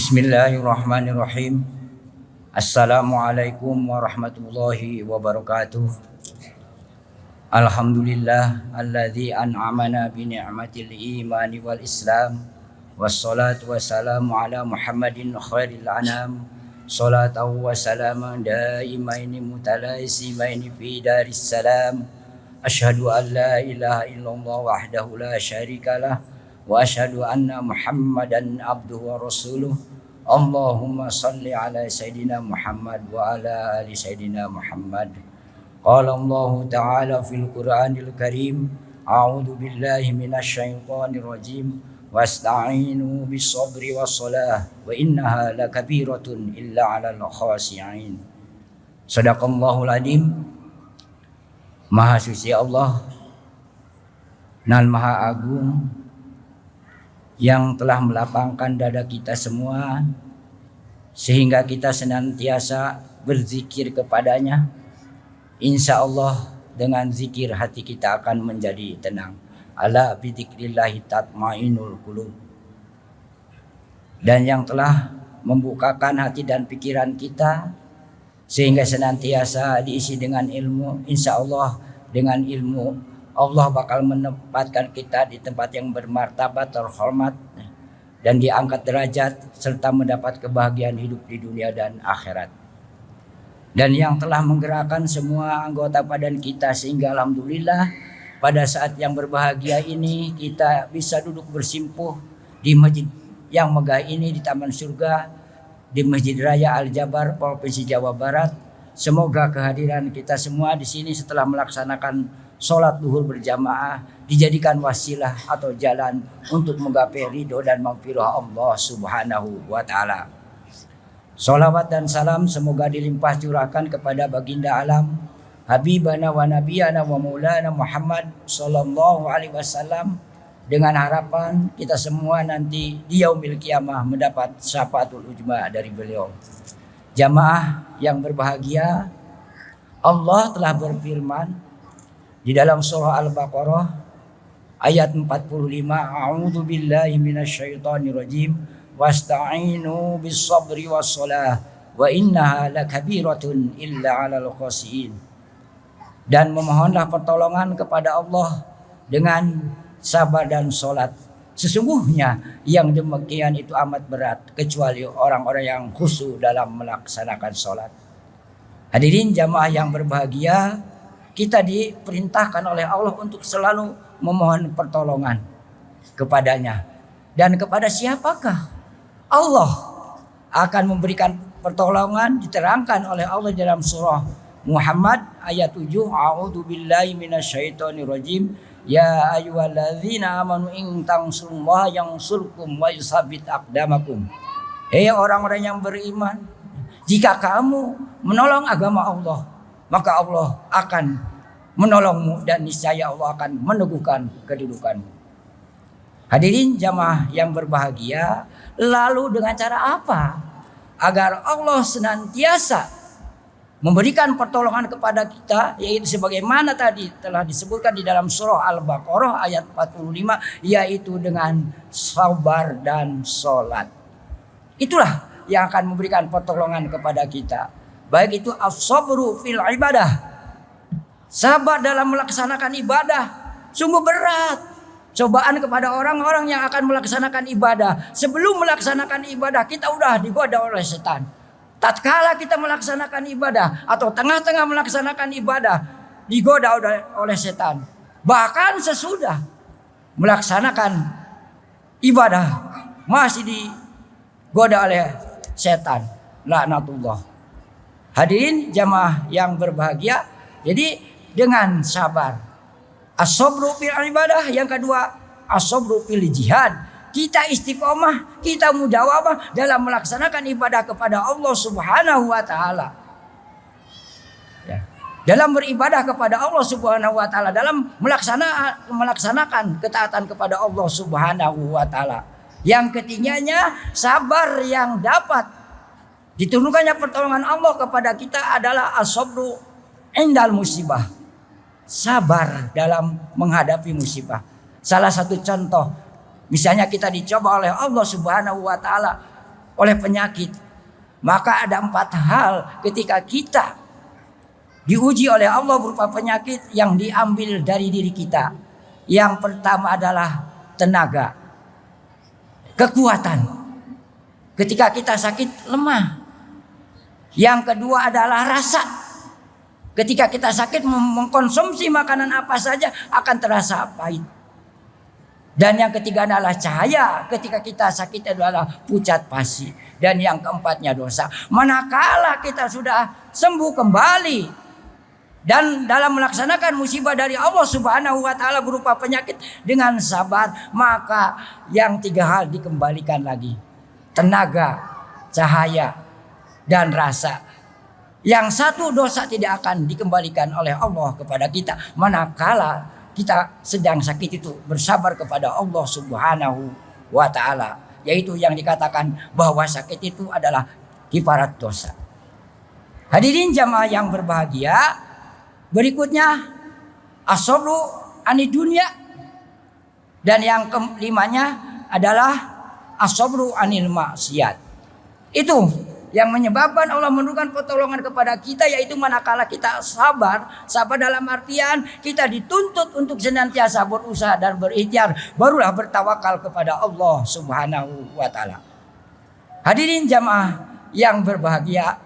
Bismillahirrahmanirrahim. Assalamualaikum warahmatullahi wabarakatuh. Alhamdulillah alladzi an'amana bi ni'matil imani wal islam. Wassalatu wassalamu ala Muhammadin khairil anam. Salatan wa salaman daimaini mutalazimaini fi daris salam. Asyhadu an la ilaha illallah wahdahu la syarikalah wa asyhadu anna Muhammadan abduhu wa rasuluh. Allahumma salli ala Sayyidina Muhammad wa ala ali Sayyidina Muhammad. Qala Allah Ta'ala fil Qur'anil Karim, a'udzu billahi minasy syaithanir rajim, wasta'inu bis sabri was salah wa innaha lakabiratun illa 'alal khashi'in. Shadaqallahul adzim. Maha suci Allah nan maha agung yang telah melapangkan dada kita semua sehingga kita senantiasa berzikir kepadanya. Insya Allah dengan zikir hati kita akan menjadi tenang. Ala bidzikrillahi tatmainul qulub. Dan yang telah membukakan hati dan pikiran kita sehingga senantiasa diisi dengan ilmu. Insya Allah dengan ilmu Allah bakal menempatkan kita di tempat yang bermartabat, terhormat, dan diangkat derajat serta mendapat kebahagiaan hidup di dunia dan akhirat. Dan yang telah menggerakkan semua anggota badan kita sehingga alhamdulillah pada saat yang berbahagia ini kita bisa duduk bersimpuh di masjid yang megah ini di Taman Surga di Masjid Raya Al-Jabar Provinsi Jawa Barat. Semoga kehadiran kita semua di sini setelah melaksanakan sholat duhur berjamaah dijadikan wasilah atau jalan untuk menggapai ridho dan maghfirah Allah Subhanahu wa Ta'ala. Sholawat dan salam semoga dilimpah curahkan kepada baginda alam Habibana wa Nabiyana wa Maulana Muhammad sallallahu alaihi wasallam, dengan harapan kita semua nanti di yaumil qiyamah mendapat syafaatul ujma dari beliau. Jamaah yang berbahagia, Allah telah berfirman di dalam surah Al-Baqarah ayat 45, a'udzu billahi minasyaitonir rajim, wasta'inu bis sabri was salah wa innaha lakabiratun illa 'alal khashiin. Dan memohonlah pertolongan kepada Allah dengan sabar dan salat. Sesungguhnya yang demikian itu amat berat kecuali orang-orang yang khusyuk dalam melaksanakan salat. Hadirin jamaah yang berbahagia, kita diperintahkan oleh Allah untuk selalu memohon pertolongan kepadanya. Dan kepada siapakah Allah akan memberikan pertolongan? Diterangkan oleh Allah dalam surah Muhammad ayat 7, a'udzu billahi minasyaitonir rajim, ya ayyuhalladzina amanu in tansurullaha yansurkum wa yusabbit aqdamakum. Hei orang-orang yang beriman, jika kamu menolong agama Allah, maka Allah akan menolongmu dan niscaya Allah akan meneguhkan kedudukanmu. Hadirin jamaah yang berbahagia, lalu dengan cara apa agar Allah senantiasa memberikan pertolongan kepada kita, yaitu sebagaimana tadi telah disebutkan di dalam surah Al-Baqarah ayat 45, yaitu dengan sabar dan sholat. Itulah yang akan memberikan pertolongan kepada kita. Baik itu as-sabru fil ibadah, sabar dalam melaksanakan ibadah. Sungguh berat cobaan kepada orang-orang yang akan melaksanakan ibadah. Sebelum melaksanakan ibadah kita udah digoda oleh setan. Tatkala kita melaksanakan ibadah atau tengah-tengah melaksanakan ibadah digoda oleh setan. Bahkan sesudah melaksanakan ibadah masih digoda oleh setan. Laknatullah. Hadirin jamaah yang berbahagia, jadi dengan sabar. As-sabru fil ibadah, yang kedua as-sabru fil jihad. Kita istiqomah, kita mujawabah dalam melaksanakan ibadah kepada Allah Subhanahu wa Ta'ala. Ya. Dalam beribadah kepada Allah Subhanahu wa Ta'ala, dalam melaksanakan ketaatan kepada Allah Subhanahu wa Ta'ala. Yang ketiganya sabar yang dapat diturunkannya pertolongan Allah kepada kita adalah as-sabru indal musibah. Sabar dalam menghadapi musibah. Salah satu contoh, misalnya kita dicoba oleh Allah Subhanahu wa Ta'ala oleh penyakit. Maka ada 4 hal ketika kita diuji oleh Allah berupa penyakit yang diambil dari diri kita. Yang pertama adalah tenaga, kekuatan. Ketika kita sakit, lemah. Yang kedua adalah rasa. Ketika kita sakit, mengkonsumsi makanan apa saja akan terasa pahit. Dan yang ketiga adalah cahaya. Ketika kita sakit adalah pucat pasi. Dan yang keempatnya dosa. Manakala kita sudah sembuh kembali dan dalam melaksanakan musibah dari Allah Subhanahu wa taala berupa penyakit dengan sabar, maka yang 3 hal dikembalikan lagi. Tenaga, cahaya, dan rasa. Yang 1 dosa tidak akan dikembalikan oleh Allah kepada kita manakala kita sedang sakit itu bersabar kepada Allah Subhanahu wa taala, yaitu yang dikatakan bahwa sakit itu adalah kifarat dosa. Hadirin jamaah yang berbahagia, berikutnya as-sabru ani dunya, dan yang kelimanya adalah as-sabru anil maksiat. Itu yang menyebabkan Allah menurunkan pertolongan kepada kita, yaitu manakala kita sabar. Sabar dalam artian kita dituntut untuk senantiasa berusaha dan berikhtiar, barulah bertawakal kepada Allah Subhanahu wa taala. Hadirin jamaah yang berbahagia,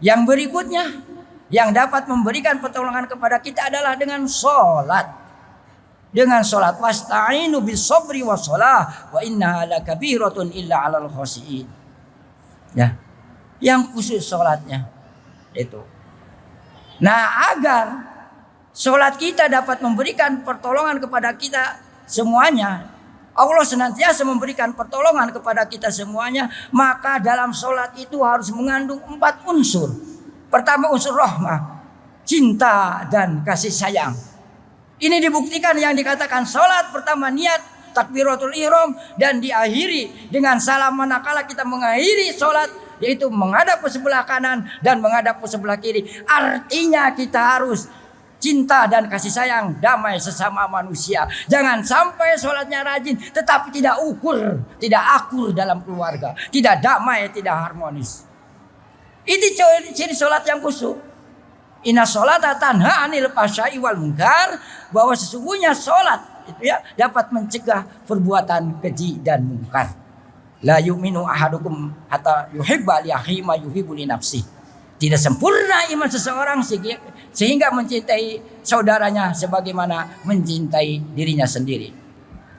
yang berikutnya yang dapat memberikan pertolongan kepada kita adalah dengan sholat. Dengan sholat, wasta'inu bis sabri was shalah wa innaha lakabiratun illa 'alal khashiin. Ya. Yang khusus sholatnya itu. Nah, agar sholat kita dapat memberikan pertolongan kepada kita semuanya, Allah senantiasa memberikan pertolongan kepada kita semuanya, maka dalam sholat itu harus mengandung 4 unsur. Pertama, unsur rahmah, cinta dan kasih sayang. Ini dibuktikan yang dikatakan sholat pertama niat takbiratul ihram dan diakhiri dengan salam manakala kita mengakhiri sholat, yaitu menghadap ke sebelah kanan dan menghadap ke sebelah kiri. Artinya kita harus cinta dan kasih sayang, damai sesama manusia. Jangan sampai sholatnya rajin tetapi tidak akur dalam keluarga, tidak damai, tidak harmonis. Itu ciri sholat yang khusyuk. Inna sholata tanha anil fahsya'i wal munkar, bahwa sesungguhnya sholat itu ya dapat mencegah perbuatan keji dan munkar. La yu'minu ahadukum hatta yuhibba li akhihi ma yuhibbu li nafsihi. Tidak sempurna iman seseorang sehingga mencintai saudaranya sebagaimana mencintai dirinya sendiri.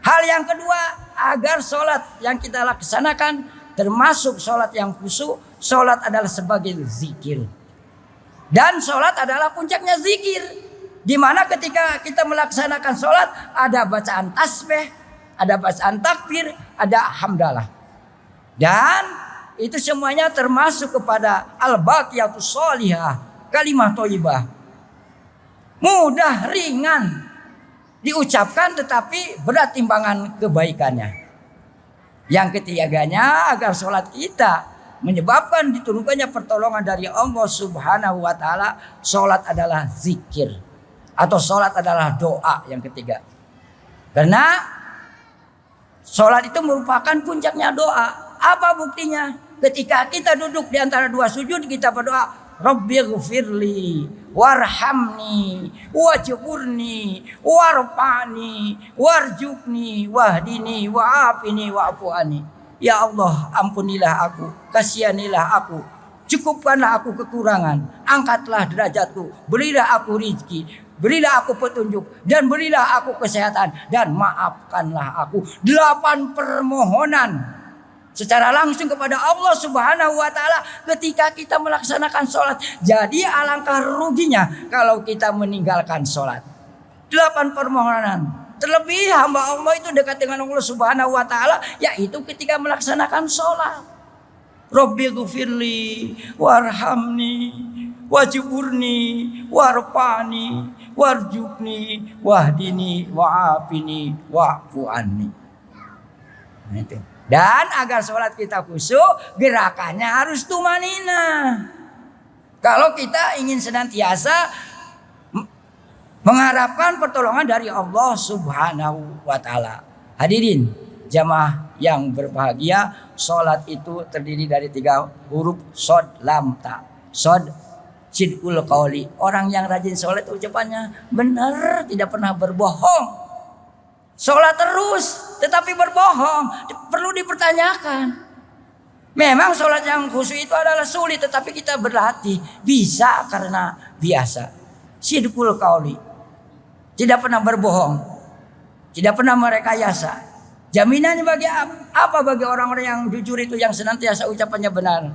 Hal yang kedua, agar sholat yang kita laksanakan termasuk sholat yang khusyuk, sholat adalah sebagai zikir. Dan sholat adalah puncaknya zikir, di mana ketika kita melaksanakan sholat ada bacaan tasbih, ada bacaan takbir, ada hamdalah. Dan itu semuanya termasuk kepada al-baqiyatus sholihah, kalimah thayyibah. Mudah, ringan diucapkan tetapi berat timbangan kebaikannya. Yang ketiganya, agar sholat kita menyebabkan diturunkannya pertolongan dari Allah Subhanahu wa taala, sholat adalah zikir atau sholat adalah doa yang ketiga. Karena sholat itu merupakan puncaknya doa. Apa buktinya? Ketika kita duduk di antara 2 sujud, kita berdoa, Rabbighfirli warhamni wajburni warfa'ni warjukni wahdini wa'afini wa'fu'ani. Ya Allah, ampunilah aku, kasihanilah aku, cukupkanlah aku kekurangan, angkatlah derajatku, berilah aku rezeki, berilah aku petunjuk, dan berilah aku kesehatan, dan maafkanlah aku. 8 permohonan secara langsung kepada Allah Subhanahu wa taala ketika kita melaksanakan sholat. Jadi alangkah ruginya kalau kita meninggalkan sholat. 8 permohonan. Terlebih hamba Allah itu dekat dengan Allah Subhanahu wa taala, yaitu ketika melaksanakan sholat. Rabbighfirli warhamni wajburni warfa'ni warjukni wahdini wa'afini wa'fu anni. Nah, itu. Dan agar sholat kita khusyuk, gerakannya harus tumanina. Kalau kita ingin senantiasa mengharapkan pertolongan dari Allah Subhanahu wa taala. Hadirin jamaah yang berbahagia, sholat itu terdiri dari 3 huruf shod, lam, ta. Shod, sidqul qauli. Orang yang rajin sholat ucapannya benar, tidak pernah berbohong. Sholat terus tetapi berbohong, perlu dipertanyakan. Memang sholat yang khusyuk itu adalah sulit, tetapi kita berlatih. Bisa karena biasa. Sidqul qauli. Tidak pernah berbohong. Tidak pernah merekayasa. Jaminannya bagi apa bagi orang-orang yang jujur itu, yang senantiasa ucapannya benar.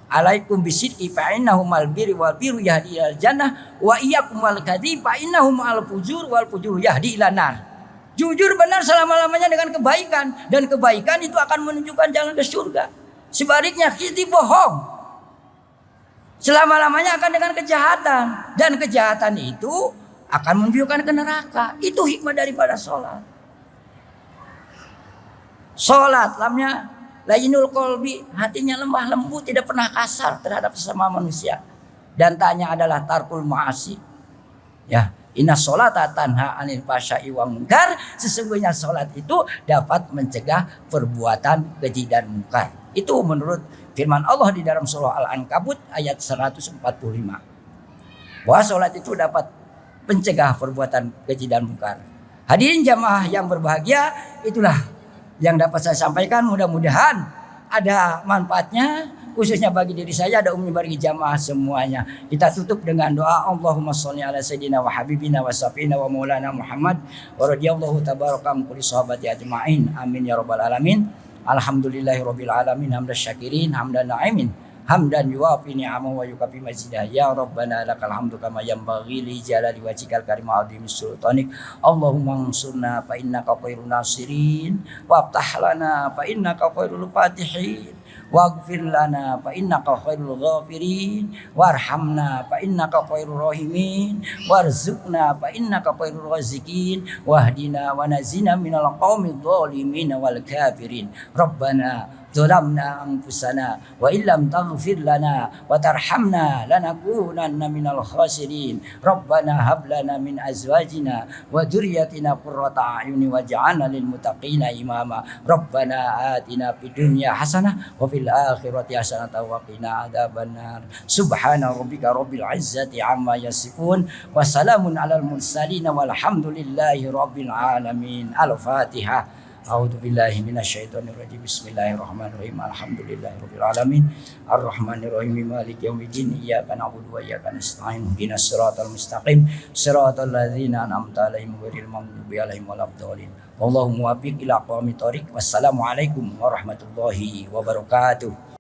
Alaikum bisidqi fa innahu mal birri wal birru yahdi ilal jannah wa iyyakum wal kadhib fa innahu al fujur wal fujur yahdi ilan nar. Jujur benar selama-lamanya dengan kebaikan, dan kebaikan itu akan menunjukkan jalan ke surga. Sebaliknya kita bohong selama-lamanya akan dengan kejahatan, dan kejahatan itu akan menunjukkan ke neraka. Itu hikmah daripada sholat. Sholat lamnya layinul qalbi, hatinya lemah lembut, tidak pernah kasar terhadap sesama manusia. Dan tanya adalah tarkul ma'asi. Ya, inna sholata tanha anil fahsya'i wa munkar. Sesungguhnya sholat itu dapat mencegah perbuatan keji dan munkar. Itu menurut firman Allah di dalam surah Al-Ankabut ayat 145. Bahwa sholat itu dapat mencegah perbuatan keji dan munkar. Hadirin jamaah yang berbahagia, itulah yang dapat saya sampaikan. Mudah-mudahan ada manfaatnya, khususnya bagi diri saya, ada umumnya bagi jamaah semuanya. Kita tutup dengan doa. Allahumma sholli ala sayyidina wa habibina wa safina wa maulana Muhammad wa radhiyallahu tabaraka an kulli sahabati ajma'in. Amin ya rabbal alamin. Alhamdulillahirabbil alamin, hamdan syakirin, hamdan na'imin, hamdan yuwafi ni'amahu wa yukafi mazidah. Ya Rabbana lakal hamdu kama yanbaghi li jalali wajhikal karim wa 'azimi sultanik. Allahumma ansurna fa innaka khairun nasirin, waftah lana fa innaka khairul fatihin, waghfir lana fa innaka khairul ghafirin, warhamna fa innaka khairur rahimin, warzuqna fa innaka khairur raziqin, wahdina wa nazina minal qaumidh dhalimin wal kafirin. Rabbana zalamna anfusana wa illam taghfir lana wa tarhamna lanakunanna minal khasirin. Rabbana hab lana min azwajina wa dhurriyyatina qurrata a'yuni waj'alna lil muttaqina imama. Rabbana atina fid dunya hasanah wa fil akhirati hasanah wa qina adzabannar. Subhana rabbika rabbil izzati amma yasifun wa salamun alal mursalin walhamdulillahi rabbil alamin. Al-Fatihah. A'udzu billahi minasyaitonir rajim. Bismillahirrahmanirrahim. Alhamdulillahirabbil alamin. Arrahmanir rahim. Maliki yaumiddin. Iyyaka na'budu wa iyyaka nasta'in. Ihdinas siratal mustaqim. Siratal ladzina an'amta 'alaihim ghairil maghdubi 'alaihim waladdallin. Wallahu muwaffiq ila aqwamit thoriq. Wassalamualaikum warahmatullahi wabarakatuh.